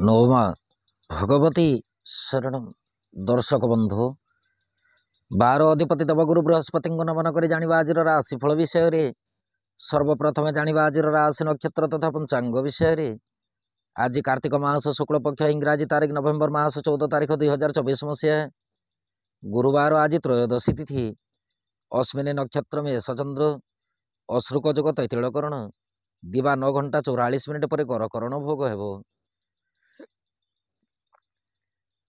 नवमा भगवती शरणम। दर्शक बंधु 12 अधिपति देवगुरु बृहस्पति नमन कर जाना आज राशिफल विषय। सर्वप्रथम जाना आज राशि नक्षत्र तथा पंचांग विषय। आज कार्तिक मास शुक्ल पक्ष इंग्राजी तारीख नवेम्बर मास 14 तारीख 2024 मसीहा गुरुवार। आज त्रयोदशी तिथि। अश्विनी नक्षत्र में सचंद्र अश्रुक जोग तैतिलकरण दिवा 9 घंटा 44 मिनिट पर गरकरण भोग हेबो।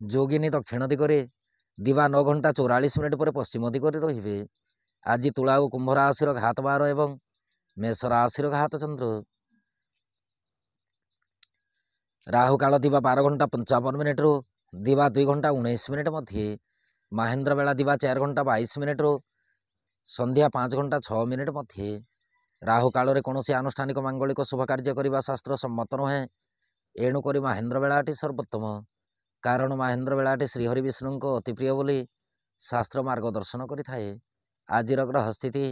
जोगिनी दक्षिण दिगरे दिवा 9 घंटा 44 मिनिट पर पश्चिम दिगरे रहिबे। आज तुला और कुंभ राशि घात बार एवं मेष राशि घात चंद्र। राहु काल दिवा 12 घंटा 55 मिनिट रो दिवा 2 घंटा 19 मिनिट मध्य। महेंद्र बेला दिवा 4 घंटा 22 मिनिट रो संध्या 5 घंटा 6 मिनिट मध्य। राहु काल रे कौन आनुष्ठानिक मांगलिक शुभ कार्य करने शास्त्र सम्मत नुहे। एणुक महेंद्र बेलाटी सर्वोत्तम, कारण महेंद्र बेलाटी श्रीहरि विष्णु को अति प्रिय बोली शास्त्र मार्गदर्शन करिथाए। आज ग्रह स्थिति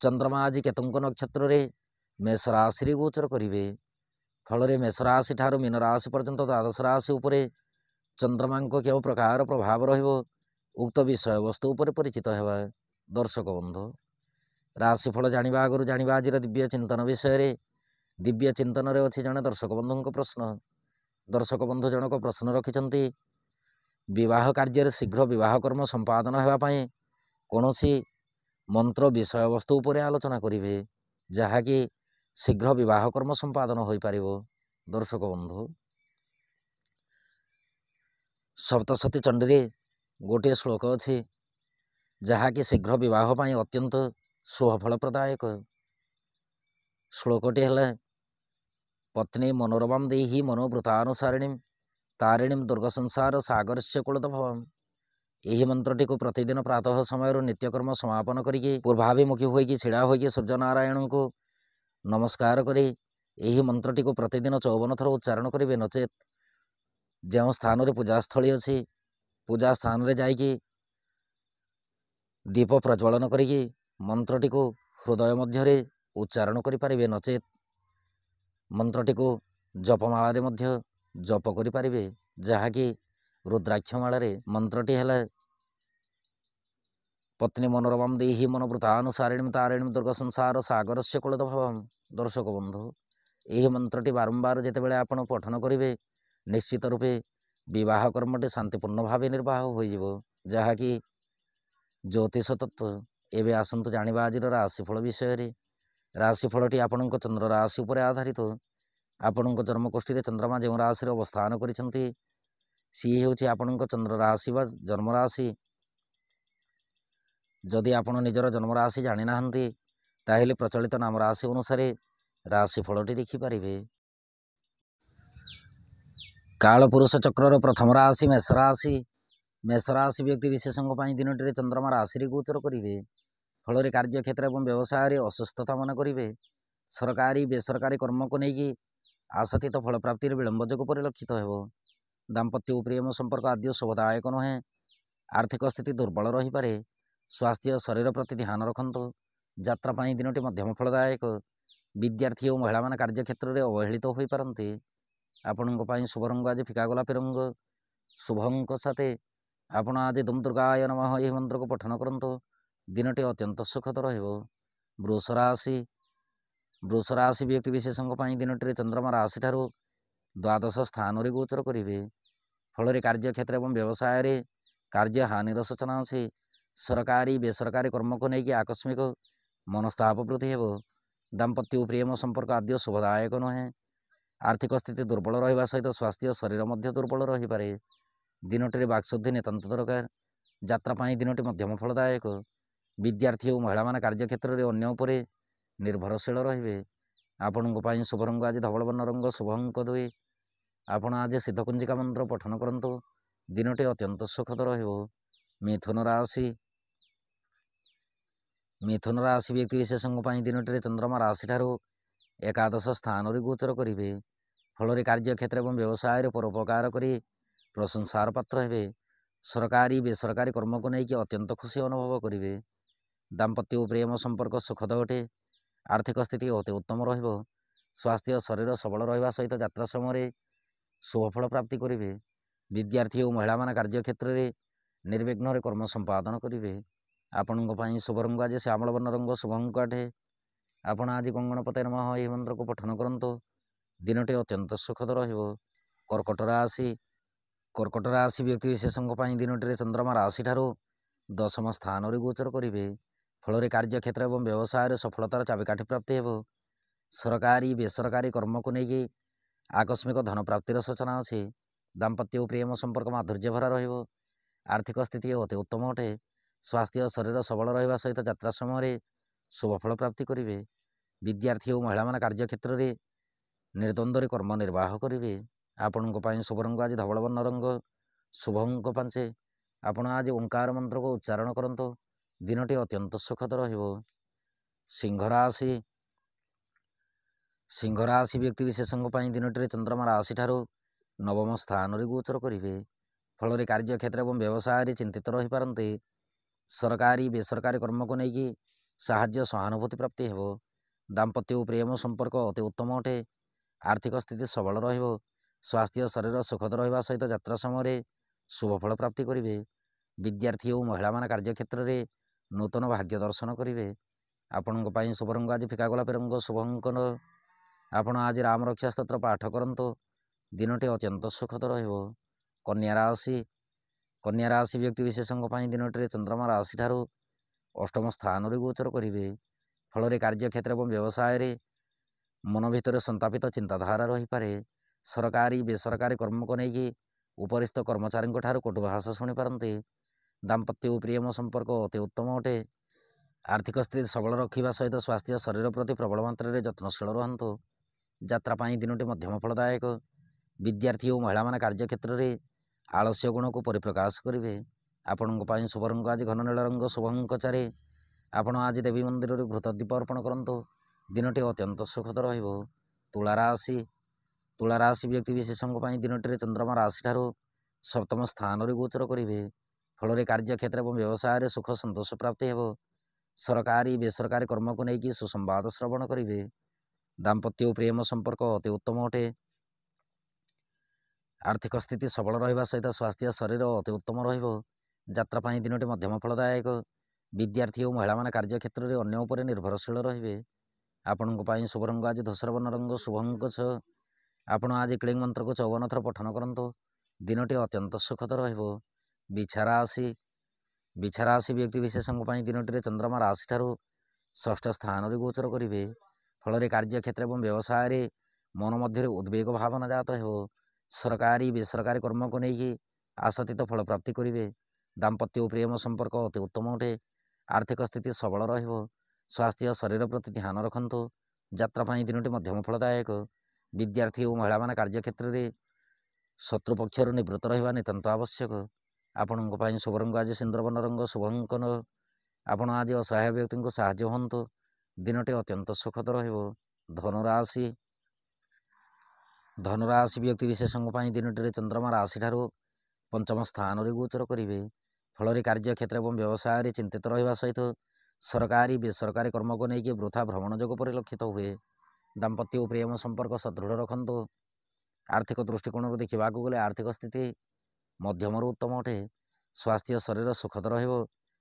चंद्रमा आज केतुंक नक्षत्र रे मेष राशि गोचर करिवे। फल मेष राशि ठारू मीन राशि पर्यंत द्वादश राशि उपरे चंद्रमा को क्यों प्रकार प्रभाव रहिबो उक्त विषय वस्तु उपर परिचित हेबा। दर्शक बंधु राशिफल जानिबा आगुरु जानिबा आज दिव्य चिंतन विषय। दिव्य चिंतन रे अछि जने दर्शक बंधु प्रश्न। दर्शक बंधु जनक प्रश्न रखिछंती विवाह कार्य शीघ्र विवाह कर्म संपादन हेबा पई कोनोसी मंत्र विषय वस्तु उपर आलोचना करिवे जहाँकि शीघ्र विवाह कर्म संपादन हो पारिबो। दर्शक बंधु सप्तशती चंडी गोटे श्लोक अच्छी जहाँकि शीघ्र विवाह पाई अत्यंत शुभफल प्रदायक। श्लोकटी है पत्नी मनोरमां देहि मनोवृतानुसारिणी तारिणी दुर्ग संसार सागर से कुलतभवम। यही मंत्रटी को प्रतिदिन प्रातः समय नित्यकर्म समापन करके पूर्वाभिमुखी होगी छिड़ा होगी सूर्यनारायण को नमस्कार करी यही मंत्रटी को प्रतिदिन 54 थर उच्चारण करेंगे। नचेत जो स्थान रे पूजास्थली अच्छी पूजा स्थान रे जाइकी दीप प्रज्वलन करी मंत्रटी को हृदय मध्य उच्चारण करें। नचेत मंत्रटी को जपमाल मध्य जप करें जहाँकि रुद्राक्षमाल मंत्रटी है पत्नी मनोरमां देहि मनोवृतानुसारिणी तारिणी दुर्ग संसार सागर से कुलतभवम। दर्शक बंधु यही मंत्रटी बारंबार जितेबाला आपण पठन करेंगे निश्चित रूपे विवाह कर्मटी शांतिपूर्ण भाव निर्वाह हो जहाँकि ज्योतिष तत्व। एवं आसतु जाना आज राशिफल विषय। राशिफलटी आपण चंद्र राशि उपर आधारित। आपण जन्मकोष्ठी चंद्रमा जो राशि अवस्थान करिसेंती सी होछि आपण चंद्र राशि व जन्म राशि। जदि आपण निजर जन्म राशि जानि नाहंती ताहेले प्रचलित नाम राशि अनुसार राशिफलटी देखिपारे। कालपुरुष चक्रर प्रथम राशि मेष राशि। मेष राशि व्यक्ति विशेषों दिनटी चंद्रमा राशि गोचर करेंगे। फल कार्य क्षेत्र और व्यवसाय असुस्थता मन करेंगे। सरकारी बेसरकारी कर्म को लेकिन आशातीत फल प्राप्ति विलंब जोग परिलक्षित हो। दाम्पत्य प्रेम संपर्क आदि शुभदायक नुहे। आर्थिक स्थिति दुर्बल रहीपे। स्वास्थ्य शरीर प्रति ध्यान रखु। यात्रापाई दिनटी मध्यम फलदायक। विद्यार्थी और महिला मान कार्य क्षेत्र में अवहेलित हो पारती। आपण शुभ रंग आज फिका गोलापी रंग। शुभ अंक साथे आपण आज दुम दुर्गाय नमः यह मंत्र को पठन करंतु दिनटी अत्यंत सुखद रहिबो। वृष राशि। वृष राशि व्यक्ति विशेषों दिनटी चंद्रमा राशि ठारू द्वादश स्थान रे गोचर करेंगे। फल कार्य क्षेत्र और व्यवसाय कार्य हानिर सूचना अच्छी। सरकारी बेसरकारी कर्म को लेकिन आकस्मिक मनस्ताप वृद्धि हो। दाम्पत्य प्रेम संपर्क आदि शुभदायक नुहे। आर्थिक स्थिति दुर्बल रहा सहित स्वास्थ्य शरीर मध्य दुर्बल रहीपे। दिनटी बाक्शुद्धि नितांत दरकार। यात्रापाई दिनटी मध्यम फलदायक। विद्यार्थी और महिला मान कार्य क्षेत्र में अन्य उपरे निर्भरशील रहिबे। आपण शुभ रंग आज धवल वर्ण रंग। शुभ अंक 2। आपण आज सिद्धकुंजिका मंत्र पठन करंतु दिनटी अत्यंत सुखद रहिबो। मिथुन राशि। मिथुन राशि व्यक्ति विशेषों दिनटी चंद्रमा राशि ठारू एकादश स्थान रे गोचर करेंगे। फल कार्य क्षेत्र और व्यवसाय परोपकार करी प्रशंसार पात्र हेबे। सरकारी बेसरकारी कर्म को लेकिन अत्यंत खुशी अनुभव करेंगे। ଦାମ୍ପତ୍ୟ ଓ ପ୍ରେମ ସମ୍ପର୍କ ସୁଖଦ ଅଟେ। ଆର୍ଥିକ ସ୍ଥିତି ଅତି ଉତ୍ତମ ରହିବ। ସ୍ୱାସ୍ଥ୍ୟ ଶରୀର ସବଳ ରହିବା ସହିତ ଯାତ୍ରା ସମୟରେ ଶୁଭଫଳ ପ୍ରାପ୍ତି କରିବେ। ବିଦ୍ୟାର୍ଥୀ ଓ ମହିଳାମାନେ କାର୍ଯ୍ୟକ୍ଷେତ୍ରରେ ନିର୍ବିଘ୍ନରେ କର୍ମ ସମ୍ପାଦନ କରିବେ। ଆପଣଙ୍କ ପାଇଁ ଶୁଭ ରଙ୍ଗ ଆଜି ଶ୍ୟାମଳ ବର୍ଣ୍ଣ ରଙ୍ଗ, ଶୁଭ ଅଙ୍କ 8। ଆପଣ ଆଜି ଗଙ୍ଗଣପତେ ନମଃ ଏହି ମନ୍ତ୍ରକୁ ପଠନ କରନ୍ତୁ। ଦିନଟି ଅତ୍ୟନ୍ତ ସୁଖଦ ରହିବ। କର୍କଟ ରାଶି। କର୍କଟ ରାଶି ବ୍ୟକ୍ତିବିଶେଷଙ୍କ ପାଇଁ ଦିନଟିରେ ଚନ୍ଦ୍ରମା ରାଶିଠାରୁ ଦଶମ ସ୍ଥାନରେ ଗୋଚର କରିବେ। ଫଳରେ କାର୍ଯ୍ୟକ୍ଷେତ୍ର ଏବଂ ବ୍ୟବସାୟରେ ସଫଳତାର ଚାବିକାଠି ପ୍ରାପ୍ତି ହେବ। ସରକାରୀ ବେସରକାରୀ କର୍ମକୁ ନେଇକି ଆକସ୍ମିକ ଧନ ପ୍ରାପ୍ତିର ସୂଚନା ଅଛି। ଦାମ୍ପତ୍ୟ ଓ ପ୍ରେମ ସମ୍ପର୍କ ମାଧୁର୍ଯ୍ୟ ଭରା ରହିବ। ଆର୍ଥିକ ସ୍ଥିତି ଅତି ଉତ୍ତମ ଅଟେ। ସ୍ୱାସ୍ଥ୍ୟ ଶରୀର ସବଳ ରହିବା ସହିତ ଯାତ୍ରା ସମୟରେ ଶୁଭଫଳ ପ୍ରାପ୍ତି କରିବେ। ବିଦ୍ୟାର୍ଥୀ ଓ ମହିଳାମାନେ କାର୍ଯ୍ୟକ୍ଷେତ୍ରରେ ନିର୍ଦ୍ୱନ୍ଦ୍ୱରେ କର୍ମ ନିର୍ବାହ କରିବେ। ଆପଣଙ୍କ ପାଇଁ ଶୁଭ ରଙ୍ଗ ଆଜି ଧବଳ ବର୍ଣ୍ଣ ରଙ୍ଗ, ଶୁଭ ଅଙ୍କ 5। ଆପଣ ଆଜି ଓଙ୍କାର ମନ୍ତ୍ରକୁ ଉଚ୍ଚାରଣ କରନ୍ତୁ। ଦିନଟି ଅତ୍ୟନ୍ତ ସୁଖଦ ରହିବ। ସିଂହ ରାଶି। ସିଂହ ରାଶି ବ୍ୟକ୍ତିବିଶେଷଙ୍କ ପାଇଁ ଦିନଟିରେ ଚନ୍ଦ୍ରମା ରାଶିଠାରୁ ନବମ ସ୍ଥାନରେ ଗୋଚର କରିବେ। ଫଳରେ କାର୍ଯ୍ୟକ୍ଷେତ୍ର ଏବଂ ବ୍ୟବସାୟରେ ଚିନ୍ତିତ ରହିପାରନ୍ତି। ସରକାରୀ ବେସରକାରୀ କର୍ମକୁ ନେଇକି ସାହାଯ୍ୟ ସହାନୁଭୂତି ପ୍ରାପ୍ତି ହେବ। ଦାମ୍ପତ୍ୟ ଓ ପ୍ରେମ ସମ୍ପର୍କ ଅତି ଉତ୍ତମ ଅଟେ। ଆର୍ଥିକ ସ୍ଥିତି ସବଳ ରହିବ। ସ୍ୱାସ୍ଥ୍ୟ ଶରୀର ସୁଖଦ ରହିବା ସହିତ ଯାତ୍ରା ସମୟରେ ଶୁଭଫଳ ପ୍ରାପ୍ତି କରିବେ। ବିଦ୍ୟାର୍ଥୀ ଓ ମହିଳାମାନେ କାର୍ଯ୍ୟକ୍ଷେତ୍ରରେ ନୂତନ ଭାଗ୍ୟ ଦର୍ଶନ କରିବେ। ଆପଣଙ୍କ ପାଇଁ ଶୁଭ ରଙ୍ଗ ଆଜି ଫିକା ଗୋଲାପୀ ରଙ୍ଗ, ଶୁଭ ଅଙ୍କ 9। ଆପଣ ଆଜି ରାମ ରକ୍ଷା ସ୍ତୋତ୍ର ପାଠ କରନ୍ତୁ। ଦିନଟି ଅତ୍ୟନ୍ତ ସୁଖଦ ରହିବ। କନ୍ୟା ରାଶି। କନ୍ୟା ରାଶି ବ୍ୟକ୍ତିବିଶେଷଙ୍କ ପାଇଁ ଦିନଟିରେ ଚନ୍ଦ୍ରମା ରାଶିଠାରୁ ଅଷ୍ଟମ ସ୍ଥାନରେ ଗୋଚର କରିବେ। ଫଳରେ କାର୍ଯ୍ୟକ୍ଷେତ୍ର ଏବଂ ବ୍ୟବସାୟରେ ମନ ଭିତରେ ସନ୍ତାପିତ ଚିନ୍ତାଧାରା ରହିପାରେ। ସରକାରୀ ବେସରକାରୀ କର୍ମକୁ ନେଇକି ଉପରିସ୍ଥ କର୍ମଚାରୀଙ୍କ ଠାରୁ କଟୁ ଭାଷା ଶୁଣିପାରନ୍ତି। ଦାମ୍ପତ୍ୟ ଓ ପ୍ରେମ ସମ୍ପର୍କ ଅତି ଉତ୍ତମ ଅଟେ। ଆର୍ଥିକ ସ୍ଥିତି ସବଳ ରଖିବା ସହିତ ସ୍ୱାସ୍ଥ୍ୟ ଶରୀର ପ୍ରତି ପ୍ରବଳ ମାତ୍ରାରେ ଯତ୍ନଶୀଳ ରୁହନ୍ତୁ। ଯାତ୍ରା ପାଇଁ ଦିନଟି ମଧ୍ୟମ ଫଳଦାୟକ। ବିଦ୍ୟାର୍ଥୀ ଓ ମହିଳାମାନେ କାର୍ଯ୍ୟକ୍ଷେତ୍ରରେ ଆଳସ୍ୟ ଗୁଣକୁ ପରିପ୍ରକାଶ କରିବେ। ଆପଣଙ୍କ ପାଇଁ ଶୁଭ ରଙ୍ଗ ଆଜି ଘନ ନୀଳ ରଙ୍ଗ, ଶୁଭ ଅଙ୍କ 4। ଆପଣ ଆଜି ଦେବୀ ମନ୍ଦିରରେ ଘୃତ ଦୀପ ଅର୍ପଣ କରନ୍ତୁ। ଦିନଟି ଅତ୍ୟନ୍ତ ସୁଖଦ ରହିବ। ତୁଳା ରାଶି। ତୁଳା ରାଶି ବ୍ୟକ୍ତିବିଶେଷଙ୍କ ପାଇଁ ଦିନଟିରେ ଚନ୍ଦ୍ରମା ରାଶିଠାରୁ ସପ୍ତମ ସ୍ଥାନରେ ଗୋଚର କରିବେ। ଫଳରେ କାର୍ଯ୍ୟକ୍ଷେତ୍ର ଏବଂ ବ୍ୟବସାୟରେ ସୁଖ ସନ୍ତୋଷ ପ୍ରାପ୍ତି ହେବ। ସରକାରୀ ବେସରକାରୀ କର୍ମକୁ ନେଇକି ସୁସମ୍ବାଦ ଶ୍ରବଣ କରିବେ। ଦାମ୍ପତ୍ୟ ଓ ପ୍ରେମ ସମ୍ପର୍କ ଅତି ଉତ୍ତମ ଅଟେ। ଆର୍ଥିକ ସ୍ଥିତି ସବଳ ରହିବା ସହିତ ସ୍ୱାସ୍ଥ୍ୟ ଶରୀର ଅତି ଉତ୍ତମ ରହିବ। ଯାତ୍ରା ପାଇଁ ଦିନଟି ମଧ୍ୟମ ଫଳଦାୟକ। ବିଦ୍ୟାର୍ଥୀ ଓ ମହିଳାମାନେ କାର୍ଯ୍ୟକ୍ଷେତ୍ରରେ ଅନ୍ୟ ଉପରେ ନିର୍ଭରଶୀଳ ରହିବେ। ଆପଣଙ୍କ ପାଇଁ ଶୁଭ ରଙ୍ଗ ଆଜି ଧୂସର ବର୍ଣ୍ଣ ରଙ୍ଗ, ଶୁଭ ଅଙ୍କ 6। ଆପଣ ଆଜି କ୍ଲିଂ ମନ୍ତ୍ରକୁ 54 ଥର ପଠନ କରନ୍ତୁ। ଦିନଟି ଅତ୍ୟନ୍ତ ସୁଖଦ ରହିବ। ବିଛା ରାଶି। ବିଛା ରାଶି ବ୍ୟକ୍ତିବିଶେଷଙ୍କ ପାଇଁ ଦିନଟିରେ ଚନ୍ଦ୍ରମା ରାଶିଠାରୁ ଷଷ୍ଠ ସ୍ଥାନରେ ଗୋଚର କରିବେ। ଫଳରେ କାର୍ଯ୍ୟକ୍ଷେତ୍ର ଏବଂ ବ୍ୟବସାୟରେ ମନ ମଧ୍ୟରେ ଉଦ୍ବେଗ ଭାବନା ଜାତ ହେବ। ସରକାରୀ ବେସରକାରୀ କର୍ମକୁ ନେଇକି ଆଶାତୀତ ଫଳ ପ୍ରାପ୍ତି କରିବେ। ଦାମ୍ପତ୍ୟ ଓ ପ୍ରେମ ସମ୍ପର୍କ ଅତି ଉତ୍ତମ ଅଟେ। ଆର୍ଥିକ ସ୍ଥିତି ସବଳ ରହିବ। ସ୍ୱାସ୍ଥ୍ୟ ଶରୀର ପ୍ରତି ଧ୍ୟାନ ରଖନ୍ତୁ। ଯାତ୍ରା ପାଇଁ ଦିନଟି ମଧ୍ୟମ ଫଳଦାୟକ। ବିଦ୍ୟାର୍ଥୀ ଓ ମହିଳାମାନେ କାର୍ଯ୍ୟକ୍ଷେତ୍ରରେ ଶତ୍ରୁ ପକ୍ଷରୁ ନିବୃତ୍ତ ରହିବା ନିତାନ୍ତ ଆବଶ୍ୟକ। ଆପଣଙ୍କ ପାଇଁ ଶୁଭ ରଙ୍ଗ ଆଜି ସିନ୍ଦୁର ବର୍ଣ୍ଣ ରଙ୍ଗ, ଶୁଭ ଅଙ୍କ 9। ଆପଣ ଆଜି ଅସହାୟ ବ୍ୟକ୍ତିଙ୍କୁ ସାହାଯ୍ୟ ହୁଅନ୍ତୁ। ଦିନଟି ଅତ୍ୟନ୍ତ ସୁଖଦ ରହିବ। ଧନୁରାଶି। ଧନୁରାଶି ବ୍ୟକ୍ତିବିଶେଷଙ୍କ ପାଇଁ ଦିନଟିରେ ଚନ୍ଦ୍ରମା ରାଶିଠାରୁ ପଞ୍ଚମ ସ୍ଥାନରେ ଗୋଚର କରିବେ। ଫଳରେ କାର୍ଯ୍ୟକ୍ଷେତ୍ର ଏବଂ ବ୍ୟବସାୟରେ ଚିନ୍ତିତ ରହିବା ସହିତ ସରକାରୀ ବେସରକାରୀ କର୍ମକୁ ନେଇକି ବୃଥା ଭ୍ରମଣ ଯୋଗ ପରିଲକ୍ଷିତ ହୁଏ। ଦାମ୍ପତ୍ୟ ଓ ପ୍ରେମ ସମ୍ପର୍କ ସଦୃଢ଼ ରଖନ୍ତୁ। ଆର୍ଥିକ ଦୃଷ୍ଟିକୋଣରୁ ଦେଖିବାକୁ ଗଲେ ଆର୍ଥିକ ସ୍ଥିତି ମଧ୍ୟମରୁ ଉତ୍ତମ ଅଟେ। ସ୍ୱାସ୍ଥ୍ୟ ଶରୀର ସୁଖଦ ରହିବ।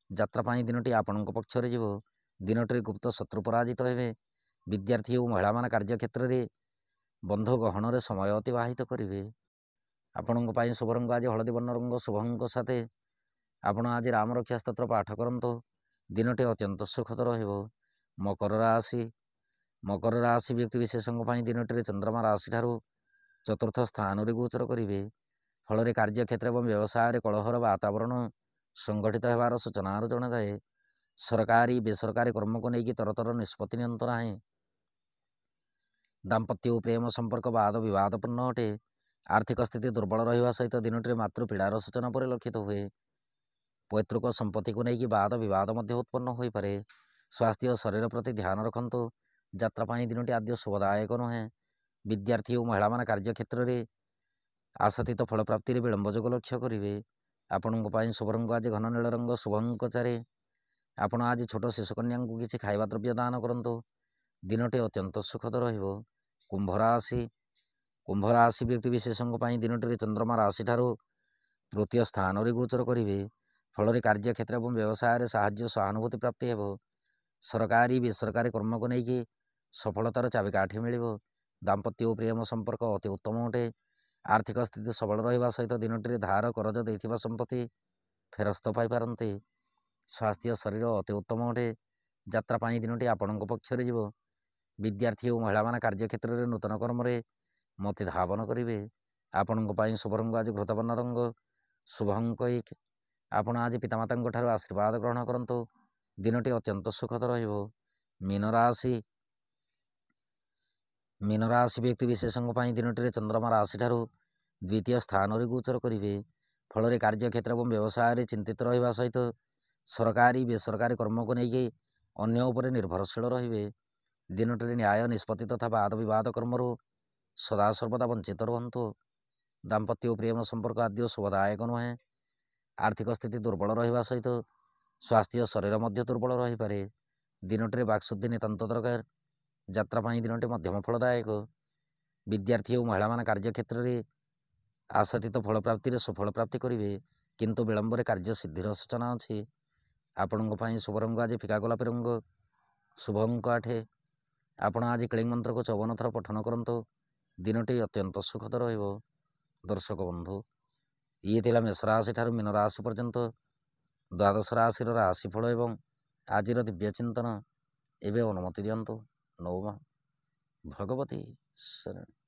ଯାତ୍ରା ପାଇଁ ଦିନଟି ଆପଣଙ୍କ ପକ୍ଷରେ ଯିବ। ଦିନଟିରେ ଗୁପ୍ତ ଶତ୍ରୁ ପରାଜିତ ହେବେ। ବିଦ୍ୟାର୍ଥୀ ଓ ମହିଳାମାନେ କାର୍ଯ୍ୟକ୍ଷେତ୍ରରେ ବନ୍ଧୁ ଗହଣରେ ସମୟ ଅତିବାହିତ କରିବେ। ଆପଣଙ୍କ ପାଇଁ ଶୁଭ ରଙ୍ଗ ଆଜି ହଳଦୀ ବର୍ଣ୍ଣ ରଙ୍ଗ, ଶୁଭ ଅଙ୍କ 7। ଆପଣ ଆଜି ରାମ ରକ୍ଷା ସ୍ତୋତ୍ର ପାଠ କରନ୍ତୁ। ଦିନଟି ଅତ୍ୟନ୍ତ ସୁଖଦ ରହିବ। ମକର ରାଶି। ମକର ରାଶି ବ୍ୟକ୍ତିବିଶେଷଙ୍କ ପାଇଁ ଦିନଟିରେ ଚନ୍ଦ୍ରମା ରାଶିଠାରୁ ଚତୁର୍ଥ ସ୍ଥାନରେ ଗୋଚର କରିବେ। ଫଳରେ କାର୍ଯ୍ୟକ୍ଷେତ୍ର ଏବଂ ବ୍ୟବସାୟରେ କଳହର ବାତାବରଣ ସଂଗଠିତ ହେବାର ସୂଚନାର ଜଣାଯାଏ। ସରକାରୀ ବେସରକାରୀ କର୍ମକୁ ନେଇକି ତରତର ନିଷ୍ପତ୍ତି ନିଅନ୍ତୁ ନାହିଁ। ଦାମ୍ପତ୍ୟ ଓ ପ୍ରେମ ସମ୍ପର୍କ ବାଦ ବିବାଦପୂର୍ଣ୍ଣ ଅଟେ। ଆର୍ଥିକ ସ୍ଥିତି ଦୁର୍ବଳ ରହିବା ସହିତ ଦିନଟିରେ ମାତୃ ପୀଡ଼ାର ସୂଚନା ପରିଲକ୍ଷିତ ହୁଏ। ପୈତୃକ ସମ୍ପତ୍ତିକୁ ନେଇକି ବାଦ ବିବାଦ ମଧ୍ୟ ଉତ୍ପନ୍ନ ହୋଇପାରେ। ସ୍ୱାସ୍ଥ୍ୟ ଶରୀର ପ୍ରତି ଧ୍ୟାନ ରଖନ୍ତୁ। ଯାତ୍ରା ପାଇଁ ଦିନଟି ଆଦ୍ୟ ଶୁଭଦାୟକ ନୁହେଁ। ବିଦ୍ୟାର୍ଥୀ ଓ ମହିଳାମାନେ କାର୍ଯ୍ୟକ୍ଷେତ୍ରରେ ଆଶାତୀତ ଫଳ ପ୍ରାପ୍ତିରେ ବିଳମ୍ବ ଯୋଗ ଲକ୍ଷ୍ୟ କରିବେ। ଆପଣଙ୍କ ପାଇଁ ଶୁଭ ରଙ୍ଗ ଆଜି ଘନ ନୀଳ ରଙ୍ଗ, ଶୁଭ ଅଙ୍କ 4। ଆପଣ ଆଜି ଛୋଟ ଶିଶୁ କନ୍ୟାଙ୍କୁ କିଛି ଖାଇବା ଦ୍ରବ୍ୟ ଦାନ କରନ୍ତୁ। ଦିନଟି ଅତ୍ୟନ୍ତ ସୁଖଦ ରହିବ। କୁମ୍ଭ ରାଶି ବ୍ୟକ୍ତି ବିଶେଷଙ୍କ ପାଇଁ ଦିନଟିରେ ଚନ୍ଦ୍ରମା ରାଶିଠାରୁ ତୃତୀୟ ସ୍ଥାନରେ ଗୋଚର କରିବେ। ଫଳରେ କାର୍ଯ୍ୟକ୍ଷେତ୍ର ଏବଂ ବ୍ୟବସାୟରେ ସାହାଯ୍ୟ ସହାନୁଭୂତି ପ୍ରାପ୍ତି ହେବ। ସରକାରୀ ବେସରକାରୀ କର୍ମକୁ ନେଇକି ସଫଳତାର ଚାବିକାଠି ମିଳିବ। ଦାମ୍ପତ୍ୟ ଓ ପ୍ରେମ ସମ୍ପର୍କ ଅତି ଉତ୍ତମ ଅଟେ। ଆର୍ଥିକ ସ୍ଥିତି ସବଳ ରହିବା ସହିତ ଦିନଟିରେ ଧାର କରଜ ଦେଇଥିବା ସମ୍ପତ୍ତି ଫେରସ୍ତ ପାଇପାରନ୍ତି। ସ୍ୱାସ୍ଥ୍ୟ ଶରୀର ଅତି ଉତ୍ତମ ଅଟେ। ଯାତ୍ରା ପାଇଁ ଦିନଟି ଆପଣଙ୍କ ପକ୍ଷରେ ଯିବ। ବିଦ୍ୟାର୍ଥୀ ଓ ମହିଳାମାନେ କାର୍ଯ୍ୟକ୍ଷେତ୍ରରେ ନୂତନ କର୍ମରେ ମତି ଧାବନ କରିବେ। ଆପଣଙ୍କ ପାଇଁ ଶୁଭ ରଙ୍ଗ ଆଜି ଘୃତବର୍ଣ୍ଣ ରଙ୍ଗ। ଶୁଭଙ୍କ ଆପଣ ଆଜି ପିତାମାତାଙ୍କ ଠାରୁ ଆଶୀର୍ବାଦ ଗ୍ରହଣ କରନ୍ତୁ। ଦିନଟି ଅତ୍ୟନ୍ତ ସୁଖଦ ରହିବ। ମୀନ ରାଶି ବ୍ୟକ୍ତି ବିଶେଷଙ୍କ ପାଇଁ ଦିନଟିରେ ଚନ୍ଦ୍ରମା ରାଶିଠାରୁ ଦ୍ୱିତୀୟ ସ୍ଥାନରେ ଗୋଚର କରିବେ। ଫଳରେ କାର୍ଯ୍ୟକ୍ଷେତ୍ର ଏବଂ ବ୍ୟବସାୟରେ ଚିନ୍ତିତ ରହିବା ସହିତ ସରକାରୀ ବେସରକାରୀ କର୍ମକୁ ନେଇକି ଅନ୍ୟ ଉପରେ ନିର୍ଭରଶୀଳ ରହିବେ। ଦିନଟିରେ ନ୍ୟାୟ ନିଷ୍ପତ୍ତି ତଥା ବାଦ ବିବାଦ କର୍ମରୁ ସଦାସର୍ବଦା ବଞ୍ଚିତ ରୁହନ୍ତୁ। ଦାମ୍ପତ୍ୟ ଓ ପ୍ରେମ ସମ୍ପର୍କ ଆଦୌ ଶୁଭଦାୟକ ନୁହେଁ। ଆର୍ଥିକ ସ୍ଥିତି ଦୁର୍ବଳ ରହିବା ସହିତ ସ୍ୱାସ୍ଥ୍ୟ ଶରୀର ମଧ୍ୟ ଦୁର୍ବଳ ରହିପାରେ। ଦିନଟିରେ ବାକ୍ଶୁଦ୍ଧି ନିତାନ୍ତ ଦରକାର। ଯାତ୍ରା ପାଇଁ ଦିନଟି ମଧ୍ୟମ ଫଳଦାୟକ। ବିଦ୍ୟାର୍ଥୀ ଓ ମହିଳାମାନେ କାର୍ଯ୍ୟକ୍ଷେତ୍ରରେ ଆଶାତୀତ ଫଳ ପ୍ରାପ୍ତିରେ ସୁଫଳ ପ୍ରାପ୍ତି କରିବେ। କିନ୍ତୁ ବିଳମ୍ବରେ କାର୍ଯ୍ୟ ସିଦ୍ଧିର ସୂଚନା ଅଛି। ଆପଣଙ୍କ ପାଇଁ ଶୁଭ ରଙ୍ଗ ଆଜି ଫିକା ଗୋଲାପୀ ରଙ୍ଗ। ଶୁଭ ଅଙ୍କ 8। ଆପଣ ଆଜି କ୍ଲିଂ ମନ୍ତ୍ରକୁ 54 ଥର ପଠନ କରନ୍ତୁ। ଦିନଟି ଅତ୍ୟନ୍ତ ସୁଖଦ ରହିବ। ଦର୍ଶକ ବନ୍ଧୁ, ଇଏ ଥିଲା ମେଷ ରାଶି ଠାରୁ ମୀନ ରାଶି ପର୍ଯ୍ୟନ୍ତ 12 ରାଶିର ରାଶିଫଳ ଏବଂ ଆଜିର ଦିବ୍ୟ ଚିନ୍ତନ। ଏବେ ଅନୁମତି ଦିଅନ୍ତୁ। ନୌମ ଭଗବତୀ ଶରଣ।